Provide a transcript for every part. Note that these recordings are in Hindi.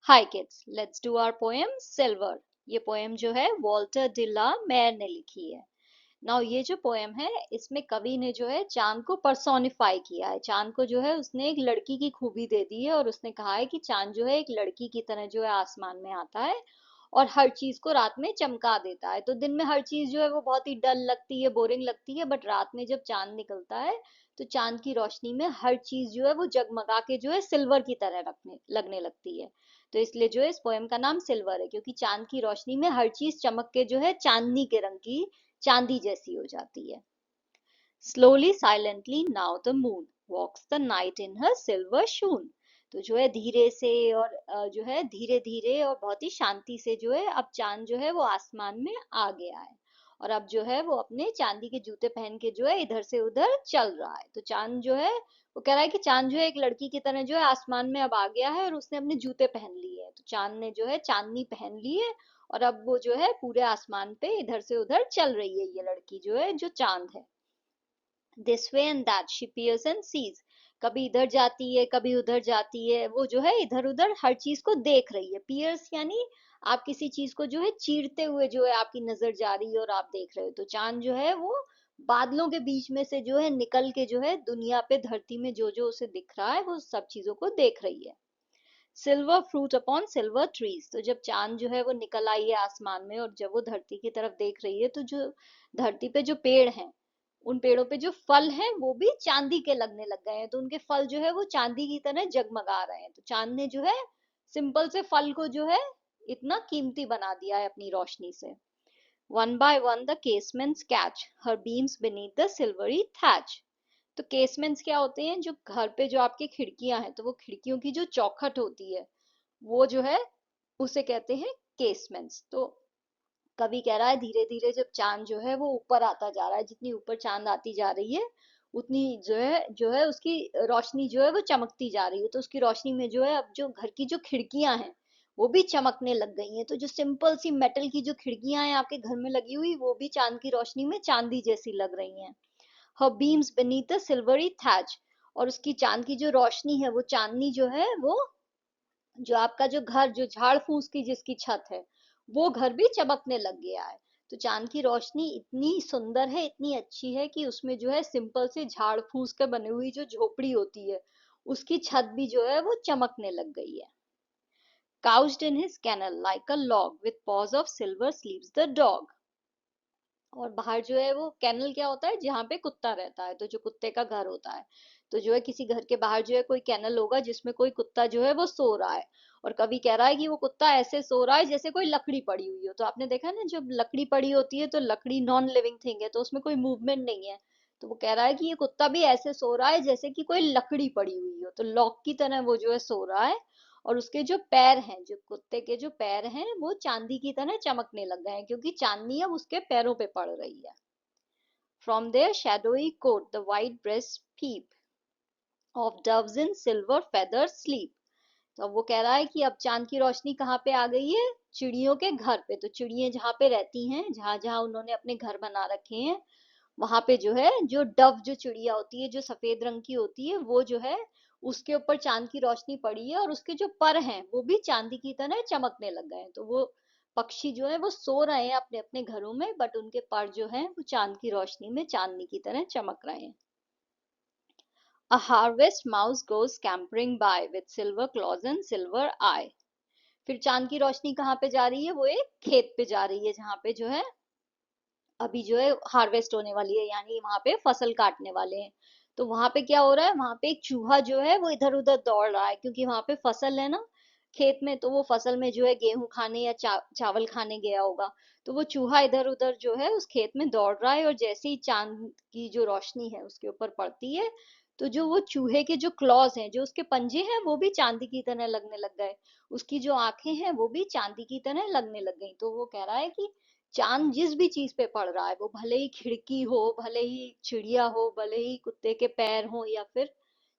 Hi kids, let's do our poem silver. ये पोएम जो है वॉल्टर डी ला मेयर ने लिखी है। नाउ ये जो पोएम है इसमें कवि ने जो है चांद को पर्सोनिफाई किया है। चांद को जो है उसने एक लड़की की खूबी दे दी है और उसने कहा है कि चांद जो है एक लड़की की तरह जो है आसमान में आता है और हर चीज को रात में चमका देता है। तो दिन में हर चीज जो है वो बहुत ही डल लगती है, बोरिंग लगती है, बट रात में जब चांद निकलता है तो चांद की रोशनी में हर चीज जो है वो जगमगा के जो है सिल्वर की तरह लगने लगती है। तो इसलिए जो है इस पोएम का नाम सिल्वर है, क्योंकि चांद की रोशनी में हर चीज चमक के जो है चांदनी के रंग की, चांदी जैसी हो जाती है। Slowly, silently, now the moon walks the night in her silver shoon। तो जो है धीरे से और जो है धीरे धीरे और बहुत ही शांति से जो है अब चांद जो है वो आसमान में आ गया है। और अब जो है वो अपने चांदी के जूते पहन के जो है इधर से उधर चल रहा है। तो चांद जो है वो कह रहा है कि चांद जो है एक लड़की की तरह जो है आसमान में अब आ गया है और उसने अपने जूते पहन लिए हैं। तो चांद ने जो है चांदनी पहन ली है और अब वो जो है पूरे आसमान पे इधर से उधर चल रही है, ये लड़की जो है, जो चांद है। This way and that she peers and sees. कभी इधर जाती है, कभी उधर जाती है, वो जो है इधर उधर हर चीज को देख रही है। पियर्स यानी आप किसी चीज को जो है चीरते हुए जो है आपकी नजर जा रही है और आप देख रहे हो। तो चांद जो है वो बादलों के बीच में से जो है निकल के जो है दुनिया पे, धरती में जो जो उसे दिख रहा है वो सब चीजों को देख रही है। Silver fruit upon silver trees. तो जब चांद जो है वो निकल आई है आसमान में और जब वो धरती की तरफ देख रही है तो जो धरती पे जो पेड़ हैं, उन पेड़ों पे जो फल हैं वो भी चांदी के लगने लग गए हैं। तो उनके फल जो है वो चांदी की तरह जगमगा रहे हैं। तो चांद ने जो है सिंपल से फल को जो है इतना कीमती बना दिया है अपनी रोशनी से। One by one the casements catch her beams beneath the silvery thatch। तो केसमेंट्स क्या होते हैं? जो घर पे जो आपकी खिड़कियां हैं, तो वो खिड़कियों की जो चौखट होती है वो जो है उसे कहते हैं केसमेंट्स। तो कवि कह रहा है धीरे धीरे जब चांद जो है वो ऊपर आता जा रहा है, जितनी ऊपर चांद आती जा रही है उतनी जो है उसकी रोशनी जो है वो चमकती जा रही है। तो उसकी रोशनी में जो है अब जो घर की जो खिड़कियां हैं वो भी चमकने लग गई हैं। तो जो सिंपल सी मेटल की जो खिड़कियां हैं आपके घर में लगी हुई, वो भी चांद की रोशनी में चांदी जैसी लग रही हैं। her beams beneath the silvery thatch। और उसकी चांद की जो रोशनी है वो चांदनी जो है वो, जो आपका जो घर, जो झाड़ फूस की जिसकी छत है, वो घर भी चमकने लग गया है। तो चांद की रोशनी इतनी सुंदर है, इतनी अच्छी है कि उसमें जो है सिंपल से झाड़ फूस के बनी हुई जो झोपड़ी होती है उसकी छत भी जो है वो चमकने लग गई है। Couched in his kennel like a log with paws of silver sleeps the dog। और बाहर जो है वो कैनल क्या होता है? जहाँ पे कुत्ता रहता है, तो जो कुत्ते का घर होता है। तो जो है किसी घर के बाहर जो है कोई कैनल होगा जिसमें कोई कुत्ता जो है वो सो रहा है। और कवि कह रहा है कि वो कुत्ता ऐसे सो रहा है जैसे कोई लकड़ी पड़ी हुई हो। तो आपने देखा है ना, जब लकड़ी पड़ी होती है तो लकड़ी नॉन लिविंग थिंग है, तो उसमें कोई मूवमेंट नहीं है। तो वो कह रहा है कि ये कुत्ता भी ऐसे सो रहा है जैसे कि कोई लकड़ी पड़ी हुई हो, तो लॉक की तरह वो जो है सो रहा है। और उसके जो पैर हैं, जो कुत्ते के जो पैर हैं, वो चांदी की तरह चमकने लग गए हैं, क्योंकि चांदनी अब उसके पैरों पे पड़ रही है। From their shadowy coat the white breasts peep, of doves in silver feathers sleep। तो अब वो कह रहा है कि अब चांद की रोशनी कहाँ पे आ गई है? चिड़ियों के घर पे। तो चिड़ियां जहाँ पे रहती हैं, जहाँ जहाँ उन्होंने अपने घर बना रखे हैं, वहां पे जो है जो डव जो चिड़िया होती है, जो सफेद रंग की होती है, वो जो है उसके ऊपर चांद की रोशनी पड़ी है और उसके जो पर हैं वो भी चांदी की तरह चमकने लग गए हैं। तो वो पक्षी जो है वो सो रहे हैं अपने अपने घरों में, बट उनके पर जो है वो चांद की रोशनी में चांदनी की तरह चमक रहे हैं। A harvest mouse goes scampering by with silver claws and silver eye। फिर चांद की रोशनी कहाँ पे जा रही है? वो एक खेत पे जा रही है जहाँ पे जो है अभी जो है हार्वेस्ट होने वाली है, यानी वहां पे फसल काटने वाले हैं। तो वहां पे क्या हो रहा है? वहां पे एक चूहा जो है वो इधर उधर दौड़ रहा है, क्योंकि वहां पे फसल है ना खेत में। तो वो फसल में जो है गेहूं खाने या चावल खाने गया होगा। तो वो चूहा इधर उधर जो है उस खेत में दौड़ रहा है और जैसे ही चांद की जो रोशनी है उसके ऊपर पड़ती है, तो जो वो चूहे के जो क्लॉज हैं, जो उसके पंजे हैं, वो भी चांदी की तरह लगने लग गए। उसकी जो आंखें हैं वो भी चांदी की तरह लगने लग गई। तो वो कह रहा है कि चांद जिस भी चीज पे पड़ रहा है, वो भले ही खिड़की हो, भले ही चिड़िया हो, भले ही कुत्ते के पैर हो या फिर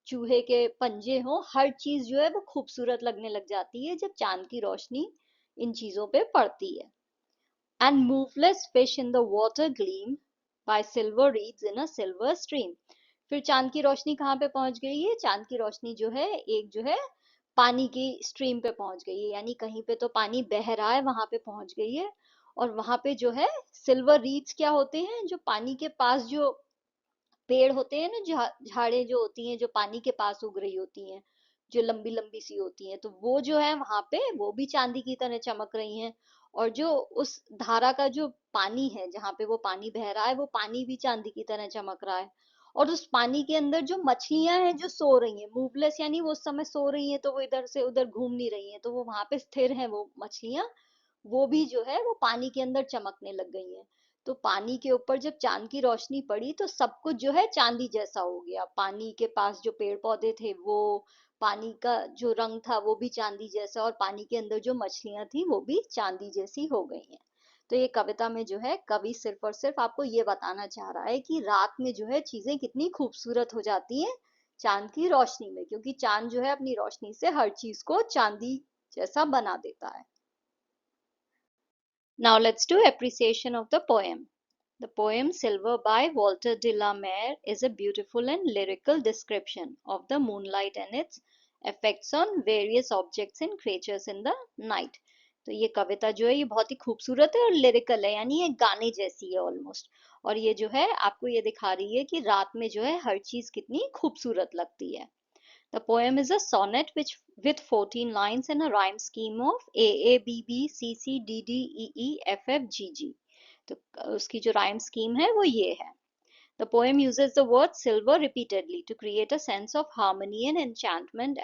चूहे के पंजे हो, हर चीज जो है वो खूबसूरत लगने लग जाती है जब चांद की रोशनी इन चीजों पे पड़ती है। And moveless fish in the water gleam bye silver reads in a silver stream. फिर चांद की रोशनी कहाँ पे पहुंच गई है? चांद की रोशनी जो है एक जो है पानी की स्ट्रीम पे पहुंच गई है, यानी कहीं पे तो पानी बह रहा है वहां पे पहुंच गई है। और वहां पे जो है सिल्वर रीड्स क्या होते हैं, जो पानी के पास जो पेड़ होते हैं ना, झाड़ें जो होती हैं जो पानी के पास उग रही होती हैं, जो लंबी लंबी सी होती हैं, तो वो जो है वहां पे वो भी चांदी की तरह चमक रही हैं। और जो उस धारा का जो पानी है, जहाँ पे वो पानी बह रहा है, वो पानी भी चांदी की तरह चमक रहा है। और उस पानी के अंदर जो मछलियां हैं जो सो रही हैं मूवलेस, यानी वो उस समय सो रही हैं, तो वो इधर से उधर घूम नहीं रही हैं, तो वो वहां पे स्थिर है वो मछलियां, वो भी जो है वो पानी के अंदर चमकने लग गई हैं। तो पानी के ऊपर जब चांद की रोशनी पड़ी तो सब कुछ जो है चांदी जैसा हो गया। पानी के पास जो पेड़ पौधे थे वो, पानी का जो रंग था वो भी चांदी जैसा, और पानी के अंदर जो मछलियां थी वो भी चांदी जैसी हो गई हैं। तो ये कविता में जो है कवि सिर्फ और सिर्फ आपको ये बताना चाह रहा है कि रात में जो है चीजें कितनी खूबसूरत हो जाती हैं चांद की रोशनी में, क्योंकि चांद जो है अपनी रोशनी से हर चीज को चांदी जैसा बना देता है। Now let's do appreciation of the poem. The poem Silver by Walter de la Mare is a beautiful and lyrical description of the moonlight and its effects on various objects and creatures in the night. तो ये कविता जो है ये बहुत ही खूबसूरत है और लिरिकल है, यानी ये गाने जैसी है ऑलमोस्ट। और ये जो है आपको ये दिखा रही है कि रात में जो है हर चीज कितनी खूबसूरत लगती है। The poem is a sonnet which with 14 lines in a rhyme scheme of A A B B C C D D E E F F G G. तो उसकी जो rhyme scheme है वो ये है। The poem uses the word silver repeatedly to create a sense of harmony and enchantment,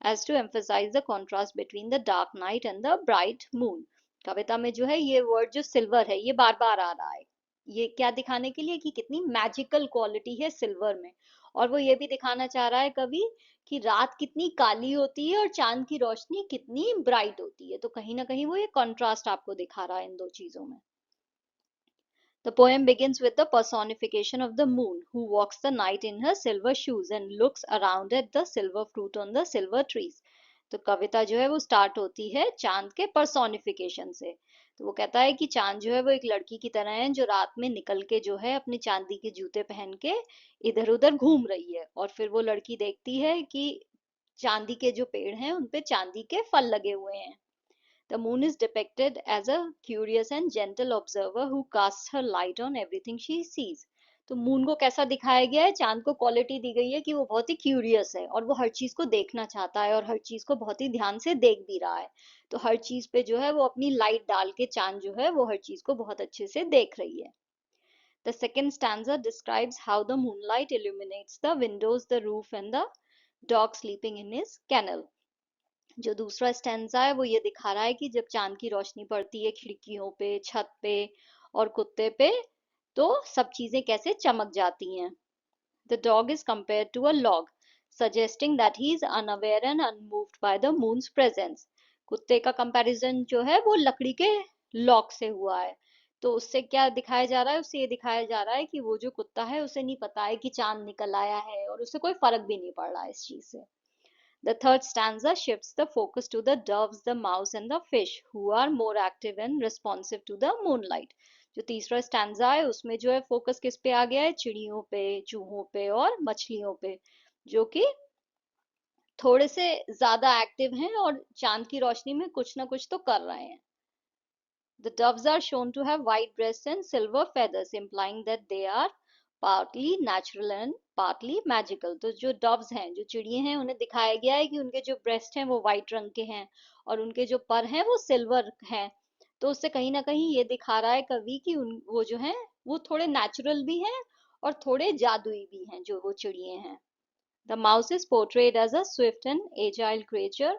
as to emphasize the contrast between the dark night and the bright moon. कविता में जो है ये वर्ड जो सिल्वर है ये बार बार आ रहा है, ये क्या दिखाने के लिए कि कितनी मैजिकल क्वालिटी है सिल्वर में। और वो ये भी दिखाना चाह रहा है कवि कि रात कितनी काली होती है और चांद की रोशनी कितनी ब्राइट होती है, तो कहीं ना कहीं वो ये कॉन्ट्रास्ट आपको दिखा रहा है इन दो चीजों में। The poem begins with the personification of the moon, who walks the night in her silver shoes and looks around at the silver fruit on the silver trees. तो कविता जो है वो स्टार्ट होती है चांद के पर्सोनिफिकेशन से। तो वो कहता है कि चांद जो है वो एक लड़की की तरह है जो रात में निकल के जो है अपने चांदी के जूते पहन के इधर उधर घूम रही है। और फिर वो लड़की देखती है कि चांदी के जो पेड़ हैं उन पे चांदी के फल लगे हुए हैं। The moon is depicted as a curious and gentle observer who casts her light on everything she sees. तो मून को कैसा दिखाया गया है, चांद को क्वालिटी दी गई है कि वो बहुत ही क्यूरियस है और वो हर चीज को देखना चाहता है और हर चीज को बहुत ही ध्यान से देख भी रहा है। तो हर चीज पे जो है वो अपनी लाइट डाल के चांद जो है वो हर चीज को बहुत अच्छे से देख रही है। The second stanza describes how the moonlight illuminates the windows, the roof, and the dog sleeping in his kennel. जो दूसरा स्टैंजा है वो ये दिखा रहा है कि जब चांद की रोशनी पड़ती है खिड़कियों पे, छत पे और कुत्ते पे, तो सब चीजें कैसे चमक जाती हैं। The dog is compared to a log, suggesting that he is unaware and unmoved by the moon's presence. कुत्ते का कंपैरिजन जो है वो लकड़ी के लॉक से हुआ है। तो उससे क्या दिखाया जा रहा है, उससे ये दिखाया जा रहा है कि वो जो कुत्ता है उसे नहीं पता है कि चांद निकल आया है और उसे कोई फर्क भी नहीं पड़ रहा है इस चीज से। The third stanza shifts the focus to the doves, the mouse, and the fish, who are more active and responsive to the moonlight. जो तीसरा स्टैंजा है उसमें जो है फोकस किस पे आ गया है, चिड़ियों पे, चूहों पे और मछलियों पे, जो कि थोड़े से ज्यादा एक्टिव हैं और चांद की रोशनी में कुछ ना कुछ तो कर रहे हैं। The doves are shown to have white breasts and silver feathers, implying that they are partly natural and partly magical. तो जो doves हैं, जो चिड़िए हैं, उन्हें दिखाया गया है कि उनके जो breast हैं वो white रंग के हैं और उनके जो पर हैं वो silver हैं। तो उससे कहीं ना कहीं ये दिखा रहा है कवि कि उन वो जो हैं वो थोड़े natural भी हैं और थोड़े जादुई भी हैं, जो वो चिड़िए हैं। The mouse is portrayed as a swift and agile creature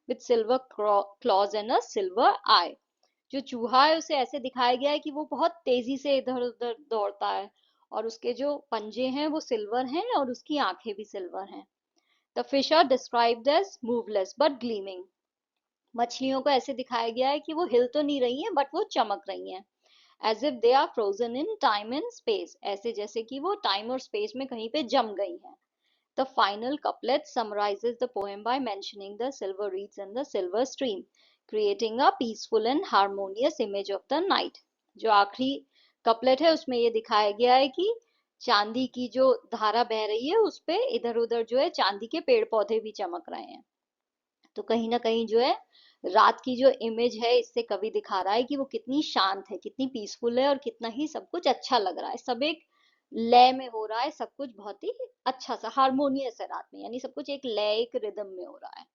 with silver claws and a silver eye. जो चूहा है उसे ऐसे दिखाया गया है कि वो बहुत तेजी से इधर उधर दौड़ता है और उसके जो पंजे हैं वो सिल्वर हैं और उसकी आंखें भी सिल्वर हैं। The fish are described as moveless but gleaming. मछलियों को ऐसे दिखाया गया है कि वो हिल तो नहीं रही हैं बट वो चमक रही हैं, as if they are frozen in time and space, ऐसे जैसे कि वो टाइम और स्पेस में कहीं पे जम गई हैं। The final couplet summarizes the poem by mentioning the silver reeds and the silver stream, creating a peaceful and harmonious image of the night. जो आखिरी कपलेट है उसमें ये दिखाया गया है कि चांदी की जो धारा बह रही है उस पे इधर उधर जो है चांदी के पेड़ पौधे भी चमक रहे हैं। तो कहीं ना कहीं जो है रात की जो इमेज है इससे कवि दिखा रहा है कि वो कितनी शांत है, कितनी पीसफुल है और कितना ही सब कुछ अच्छा लग रहा है, सब एक लय में हो रहा है, सब कुछ बहुत ही अच्छा सा हारमोनियस है रात में, यानी सब कुछ एक लय एक रिदम में हो रहा है।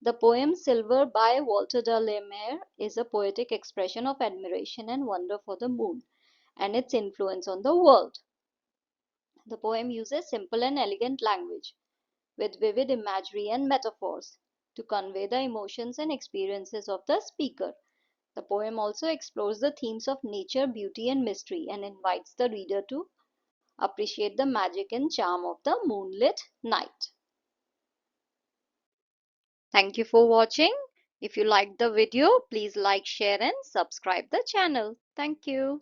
The poem Silver by Walter de la Mare is a poetic expression of admiration and wonder for the moon and its influence on the world. The poem uses simple and elegant language with vivid imagery and metaphors to convey the emotions and experiences of the speaker. The poem also explores the themes of nature, beauty, and mystery and invites the reader to appreciate the magic and charm of the moonlit night. Thank you for watching. If you liked the video, please like, share, and subscribe the channel. Thank you.